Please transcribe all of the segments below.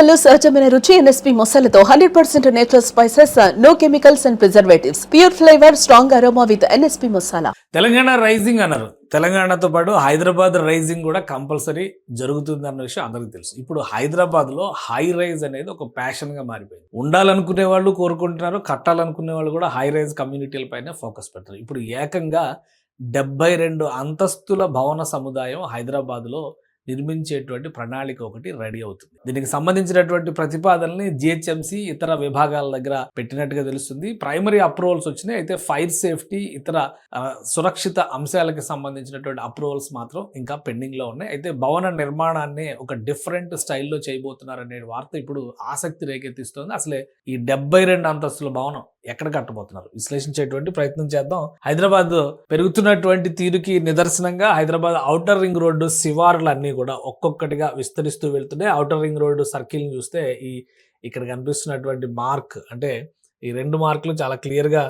మసాలాలో సహజమైన రుచి ఎన్ఎస్పి మసాలాతో 100% natural spices, no chemicals and preservatives, pure flavour, strong aroma with NSP masala. Telangana rising అన్నారు. తెలంగాణతో పాటు హైదరాబాద్ రైజింగ్ కూడా కంపల్సరీ జరుగుతుంది అన్న విషయం అందరికీ తెలుసు. ఇప్పుడు హైదరాబాద్లో హై రైజ్ అనేది ఒక ప్యాషన్గా మారిపోయింది. ఉండాలనుకునే వాళ్ళు కోరుకుంటున్నారు, కట్టాలనుకునే వాళ్ళు కూడా హై రైజ్ కమ్యూనిటీల పైన ఫోకస్ పెడతారు. ఇప్పుడు ఏకంగా 72 అంతస్తుల భవన సముదాయం హైదరాబాద్లో నిర్మించేటువంటి ప్రణాళిక ఒకటి రెడీ అవుతుంది. దీనికి సంబంధించినటువంటి ప్రతిపాదనని జిహెచ్ఎంసి ఇతర విభాగాల దగ్గర పెట్టినట్టుగా తెలుస్తుంది. ప్రైమరీ అప్రూవల్స్ వచ్చినాయి. అయితే ఫైర్ సేఫ్టీ ఇతర సురక్షిత అంశాలకు సంబంధించినటువంటి అప్రూవల్స్ మాత్రం ఇంకా పెండింగ్ లో ఉన్నాయి. అయితే భవన నిర్మాణాన్ని ఒక డిఫరెంట్ స్టైల్లో చేయబోతున్నారనే వార్త ఇప్పుడు ఆసక్తి రేకెత్తిస్తోంది. అసలే ఈ 72 అంతస్తుల భవనం ఎక్కడ కట్టబోతున్నారు విశ్లేషించేటువంటి ప్రయత్నం చేద్దాం. హైదరాబాద్ పెరుగుతున్నటువంటి తీరుకి నిదర్శనంగా హైదరాబాద్ ఔటర్ రింగ్ రోడ్డు శివారులన్నీ కూడా ఒక్కొక్కటిగా విస్తరిస్తూ వెళ్తున్నాయి. ఔటర్ రింగ్ రోడ్డు సర్కిల్ని చూస్తే ఇక్కడ కనిపిస్తున్నటువంటి మార్క్, అంటే ఈ 2 మార్కులు చాలా క్లియర్గా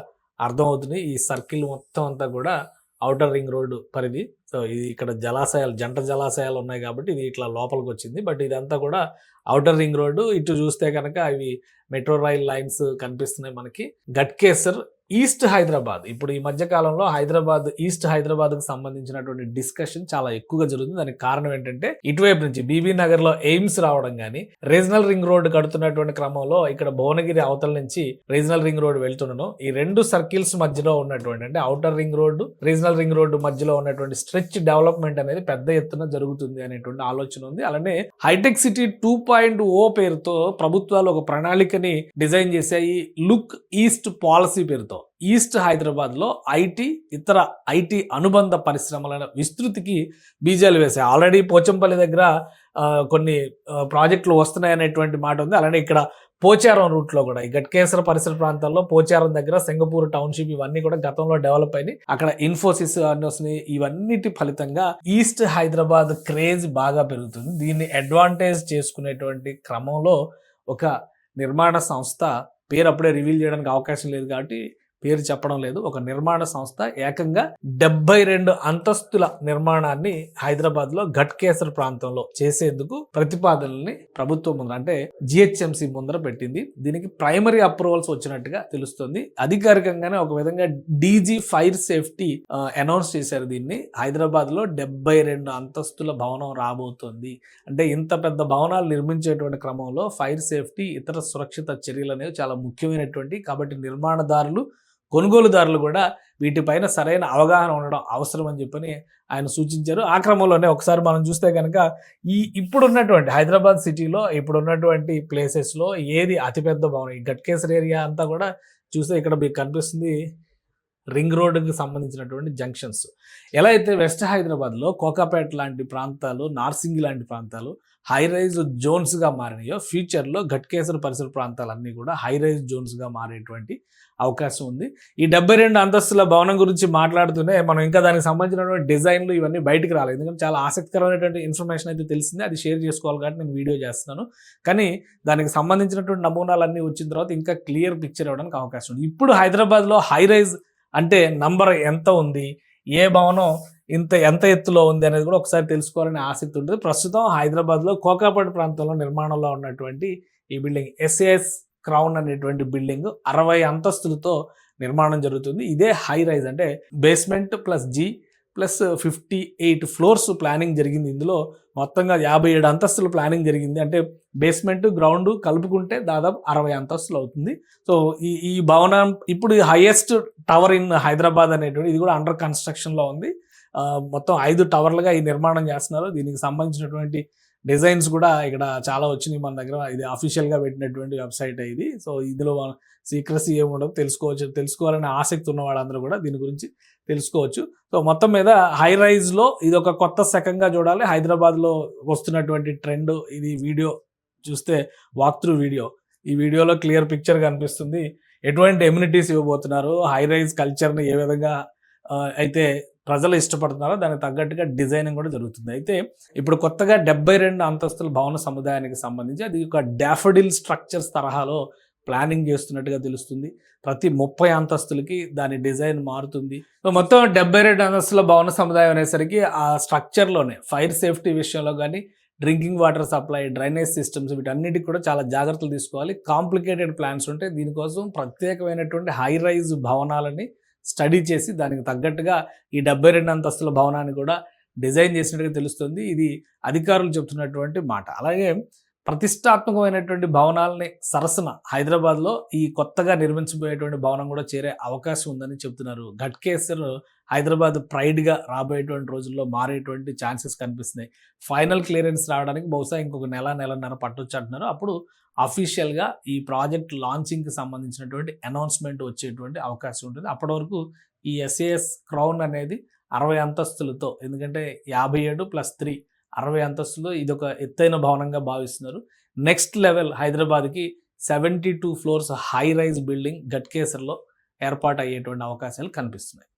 అర్థమవుతున్నాయి. ఈ సర్కిల్ మొత్తం అంతా కూడా ఔటర్ రింగ్ రోడ్డు పరిధి. సో ఇది ఇక్కడ జలాశయాలు, జంట జలాశయాలు ఉన్నాయి కాబట్టి ఇది ఇట్లా లోపలికి వచ్చింది. బట్ ఇదంతా కూడా ఔటర్ రింగ్ రోడ్డు. ఇటు చూస్తే కనుక ఇవి మెట్రో రైల్ లైన్స్ కనిపిస్తున్నాయి మనకి. గట్కేసర్ ఈస్ట్ హైదరాబాద్, ఇప్పుడు ఈ మధ్య కాలంలో హైదరాబాద్ ఈస్ట్ హైదరాబాద్కు సంబంధించినటువంటి డిస్కషన్ చాలా ఎక్కువగా జరుగుతుంది. దానికి కారణం ఏంటంటే ఇటువైపు నుంచి బీబీ నగర్ లో ఎయిమ్స్ రావడం కానీ, రీజనల్ రింగ్ రోడ్ కడుతున్నటువంటి క్రమంలో ఇక్కడ భువనగిరి అవతల నుంచి రీజనల్ రింగ్ రోడ్ వెళ్తుండడం, ఈ 2 సర్కిల్స్ మధ్యలో ఉన్నటువంటి, అంటే outer ring road regional ring road మధ్యలో ఉన్నటువంటి స్ట్రెచ్ డెవలప్మెంట్ అనేది పెద్ద ఎత్తున జరుగుతుంది అనేటువంటి ఆలోచన ఉంది. అలానే హైటెక్ సిటీ 2.0 పేరుతో ప్రభుత్వాలు ఒక ప్రణాళికని డిజైన్ చేశాయి. లుక్ ఈస్ట్ పాలసీ పేరుతో ఈస్ట్ హైదరాబాద్ లో ఇతర ఐటీ అనుబంధ పరిశ్రమల విస్తృతికి బీజాలు వేశాయి. ఆల్రెడీ పోచంపల్లి దగ్గర కొన్ని ప్రాజెక్టులు వస్తున్నాయి అనేటువంటి మాట ఉంది. అలానే ఇక్కడ పోచారం రూట్ లో కూడా ఈ గట్కేసర పరిసర ప్రాంతాల్లో పోచారం దగ్గర సింగపూర్ టౌన్షిప్ ఇవన్నీ కూడా గతంలో డెవలప్ అయినాయి. అక్కడ ఇన్ఫోసిస్ అన్ని వస్తున్నాయి. ఇవన్నిటి ఫలితంగా ఈస్ట్ హైదరాబాద్ క్రేజ్ బాగా పెరుగుతుంది. దీన్ని అడ్వాంటేజ్ చేసుకునేటువంటి క్రమంలో ఒక నిర్మాణ సంస్థ, పేరు అప్పుడే రివీల్ చేయడానికి అవకాశం లేదు కాబట్టి పేరు చెప్పడం లేదు, ఒక నిర్మాణ సంస్థ ఏకంగా 72 అంతస్తుల నిర్మాణాన్ని హైదరాబాద్ లో ఘట్కేసర్ ప్రాంతంలో చేసేందుకు ప్రతిపాదనల్ని ప్రభుత్వం ముందర, అంటే జిహెచ్ఎంసి ముందర పెట్టింది. దీనికి ప్రైమరీ అప్రూవల్స్ వచ్చినట్టుగా తెలుస్తుంది. అధికారికంగానే ఒక విధంగా డీజీ ఫైర్ సేఫ్టీ అనౌన్స్ చేశారు. దీన్ని హైదరాబాద్ లో 72 అంతస్తుల భవనం రాబోతోంది. అంటే ఇంత పెద్ద భవనాలు నిర్మించేటువంటి క్రమంలో ఫైర్ సేఫ్టీ ఇతర సురక్షిత చర్యలు అనేవి చాలా ముఖ్యమైనటువంటి, కాబట్టి నిర్మాణదారులు, కొనుగోలుదారులు కూడా వీటిపైన సరైన అవగాహన ఉండడం అవసరం అని చెప్పని ఆయన సూచించారు. ఆ క్రమంలోనే ఒకసారి మనం చూస్తే కనుక ఇప్పుడున్నటువంటి హైదరాబాద్ సిటీలో ఇప్పుడున్నటువంటి ప్లేసెస్లో ఏది అతిపెద్ద భవనం, ఈ గట్కేసర్ ఏరియా అంతా కూడా చూస్తే ఇక్కడ మీకు కనిపిస్తుంది రింగ్ రోడ్డుకి సంబంధించినటువంటి జంక్షన్స్. ఎలా అయితే వెస్ట్ హైదరాబాద్లో కోకాపేట లాంటి ప్రాంతాలు, నార్సింగి లాంటి ప్రాంతాలు హై రైజ్ జోన్స్గా మారినాయో, ఫ్యూచర్లో ఘట్కేసర్ పరిసర ప్రాంతాలన్నీ కూడా హై రైజ్ జోన్స్గా మారేటువంటి అవకాశం ఉంది. ఈ 72 అంతస్తుల భవనం గురించి మాట్లాడుతూనే మనం ఇంకా దానికి సంబంధించినటువంటి డిజైన్లు ఇవన్నీ బయటికి రాలేదు. ఎందుకంటే చాలా ఆసక్తికరమైనటువంటి ఇన్ఫర్మేషన్ అయితే తెలిసింది, అది షేర్ చేసుకోవాలి కాబట్టి నేను వీడియో చేస్తున్నాను. కానీ దానికి సంబంధించినటువంటి నమూనాలన్నీ వచ్చిన తర్వాత ఇంకా క్లియర్ పిక్చర్ ఇవ్వడానికి అవకాశం ఉంది. ఇప్పుడు హైదరాబాద్లో హై రైజ్ అంటే నంబర్ ఎంత ఉంది, ఏ భవనం ఎంత ఎత్తులో ఉంది అనేది కూడా ఒకసారి తెలుసుకోవాలని ఆసక్తి ఉంటుంది. ప్రస్తుతం హైదరాబాద్లో కోకాపేట ప్రాంతంలో నిర్మాణంలో ఉన్నటువంటి ఈ బిల్డింగ్ ఎస్ఏఎస్ క్రౌన్ అనేటువంటి బిల్డింగ్ 60 అంతస్తులతో నిర్మాణం జరుగుతుంది. ఇదే హై రైజ్, అంటే basement plus G plus 58 floors planning జరిగింది. ఇందులో మొత్తంగా 57 అంతస్తుల ప్లానింగ్ జరిగింది. అంటే బేస్మెంట్ గ్రౌండ్ కలుపుకుంటే దాదాపు 60 అంతస్తులు అవుతుంది. సో ఈ భవనం ఇప్పుడు హైయెస్ట్ టవర్ ఇన్ హైదరాబాద్ అనేటువంటి ఇది కూడా అండర్ కన్స్ట్రక్షన్లో ఉంది. మొత్తం 5 టవర్లుగా ఈ నిర్మాణం చేస్తున్నారు. దీనికి సంబంధించినటువంటి డిజైన్స్ కూడా ఇక్కడ చాలా వచ్చినాయి మన దగ్గర. ఇది అఫీషియల్గా పెట్టినటువంటి వెబ్సైట్ ఇది. సో ఇందులో సీక్రసీ ఏముండదు, తెలుసుకోవాలనే ఆసక్తి ఉన్న వాళ్ళందరూ కూడా దీని గురించి తెలుసుకోవచ్చు. సో మొత్తం మీద హై రైజ్లో ఇది ఒక కొత్త శకంగా చూడాలి. హైదరాబాద్లో వస్తున్నటువంటి ట్రెండ్ ఇది. వీడియో చూస్తే వాక్ త్రూ వీడియో, ఈ వీడియోలో క్లియర్ పిక్చర్ కనిపిస్తుంది. ఎటువంటి ఎమ్యూనిటీస్ ఇవ్వబోతున్నారు, హై రైజ్ కల్చర్ని ఏ విధంగా అయితే ప్రజలు ఇష్టపడుతున్నారో దానికి తగ్గట్టుగా డిజైనింగ్ కూడా జరుగుతుంది. అయితే ఇప్పుడు కొత్తగా 72 అంతస్తుల భవన సముదాయానికి సంబంధించి అది ఒక డాఫోడిల్ స్ట్రక్చర్స్ తరహాలో ప్లానింగ్ చేస్తున్నట్టుగా తెలుస్తుంది. ప్రతి 30 అంతస్తులకి దాని డిజైన్ మారుతుంది. మొత్తం 72 అంతస్తుల భవన సముదాయం అనేసరికి ఆ స్ట్రక్చర్లోనే ఫైర్ సేఫ్టీ విషయంలో కానీ, drinking water supply, drainage systems వీటన్నిటికి కూడా చాలా జాగ్రత్తలు తీసుకోవాలి. కాంప్లికేటెడ్ ప్లాన్స్ ఉంటే దీనికోసం ప్రత్యేకమైనటువంటి హై రైజ్ భవనాలని స్టడీ చేసి దానికి తగ్గట్టుగా ఈ 72 అంతస్తుల భవనాన్ని కూడా డిజైన్ చేసినట్టుగా తెలుస్తుంది. ఇది అధికారులు చెప్తున్నటువంటి మాట. అలాగే ప్రతిష్టాత్మకమైనటువంటి భవనాలని సరసన హైదరాబాద్లో ఈ కొత్తగా నిర్మించబోయేటువంటి భవనం కూడా చేరే అవకాశం ఉందని చెప్తున్నారు. ఘట్కేసర్ హైదరాబాద్ ప్రైడ్గా రాబోయేటువంటి రోజుల్లో మారేటువంటి ఛాన్సెస్ కనిపిస్తున్నాయి. ఫైనల్ క్లియరెన్స్ రావడానికి బహుశా ఇంకొక నెలన్నర పట్టొచ్చు అంటున్నారు. అప్పుడు అఫీషియల్గా ఈ ప్రాజెక్ట్ లాంచింగ్కి సంబంధించినటువంటి అనౌన్స్మెంట్ వచ్చేటువంటి అవకాశం ఉంటుంది. అప్పటి వరకు ఈ SAS క్రౌన్ అనేది 60 అంతస్తులతో, ఎందుకంటే 57 + 3 60 అంతస్తులు ఇదొక ఎత్తైన భవనంగా భావిస్తున్నారు. నెక్స్ట్ లెవెల్ హైదరాబాద్కి 72 ఫ్లోర్స్ హై రైజ్ బిల్డింగ్ ఘట్కేసర్లో ఏర్పాటు అయ్యేటువంటి అవకాశాలు కనిపిస్తున్నాయి.